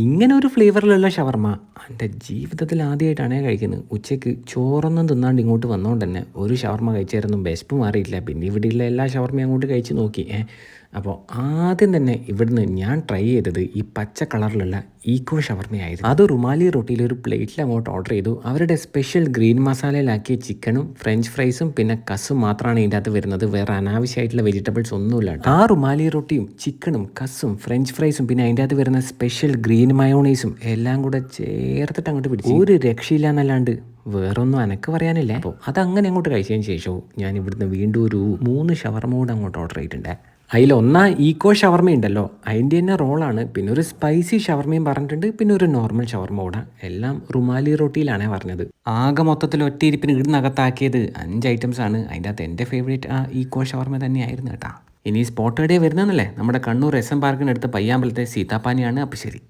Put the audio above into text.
ഇങ്ങനെ ഒരു ഫ്ലേവറിലുള്ള ഷവർമ്മ എൻ്റെ ജീവിതത്തിൽ ആദ്യമായിട്ടാണ് കഴിക്കുന്നത്. ഉച്ചയ്ക്ക് ചോറൊന്നും തിന്നാണ്ട് ഇങ്ങോട്ട് വന്നതുകൊണ്ട് തന്നെ ഒരു ഷവർമ്മ കഴിച്ചായിരുന്നു വിശപ്പ് മാറിയില്ല. പിന്നെ ഇവിടെയുള്ള എല്ലാ ഷവർമ്മയും അങ്ങോട്ട് കഴിച്ച് നോക്കി. അപ്പോൾ ആദ്യം തന്നെ ഇവിടുന്ന് ഞാൻ ട്രൈ ചെയ്തത് ഈ പച്ച കളറിലുള്ള ഈക്കോ ഷവർമ്മയായിരുന്നു. അത് റുമാലി റൊട്ടിയിൽ ഒരു പ്ലേറ്റിൽ അങ്ങോട്ട് ഓർഡർ ചെയ്തു. അവരുടെ സ്പെഷ്യൽ ഗ്രീൻ മസാലയിലാക്കിയ ചിക്കനും ഫ്രഞ്ച് ഫ്രൈസും പിന്നെ കസും മാത്രമാണ് ഇതിൻ്റെ അകത്ത് വരുന്നത്. വേറെ അനാവശ്യമായിട്ടുള്ള വെജിറ്റബിൾസ് ഒന്നുമില്ല. ആ റുമാലി റൊട്ടിയും ചിക്കനും കസും ഫ്രഞ്ച് ഫ്രൈസും പിന്നെ അതിൻ്റെ അകത്ത് വരുന്ന സ്പെഷ്യൽ ഗ്രീൻ മയോണൈസും എല്ലാം കൂടെ ചേർത്തിട്ട് അങ്ങോട്ട് പിടിച്ചു. ഒരു രക്ഷയില്ല എന്നല്ലാണ്ട് വേറൊന്നും എനക്ക് പറയാനില്ല. അപ്പോൾ അതങ്ങനെ അങ്ങോട്ട് കഴിച്ചതിന് ശേഷവും ഞാൻ ഇവിടുന്ന് വീണ്ടും ഒരു 3 ഷവർമ്മ കൂടെ അങ്ങോട്ട് ഓർഡർ ചെയ്തിട്ടുണ്ട്. അതിലൊന്നാ ഈക്കോ ഷവർമ്മ ഉണ്ടല്ലോ, അതിൻ്റെ തന്നെ റോളാണ്. പിന്നെ ഒരു സ്പൈസി ഷവർമ്മയും പറഞ്ഞിട്ടുണ്ട്. പിന്നെ ഒരു നോർമൽ ഷവർമ്മ കൂടെ. എല്ലാം റുമാലി റൊട്ടിയിലാണേ പറഞ്ഞത്. ആകെ മൊത്തത്തിൽ ഒറ്റയിരിപ്പിന് ഇടുന്നകത്താക്കിയത് 5 ഐറ്റംസ് ആണ്. അതിൻ്റെ അകത്ത് എൻ്റെ ഫേവറേറ്റ് ആ ഈക്കോ ഷവർമ്മ തന്നെയായിരുന്നു കേട്ടോ. ഇനി സ്പോട്ട് എവിടെയാണ് വരുന്നതെന്നല്ലേ, നമ്മുടെ കണ്ണൂർ SM പാർക്കിനടുത്ത് പയ്യാമ്പലത്തെ സീതാപ്പാനിയാണ്. അപ്പോൾ ശരി.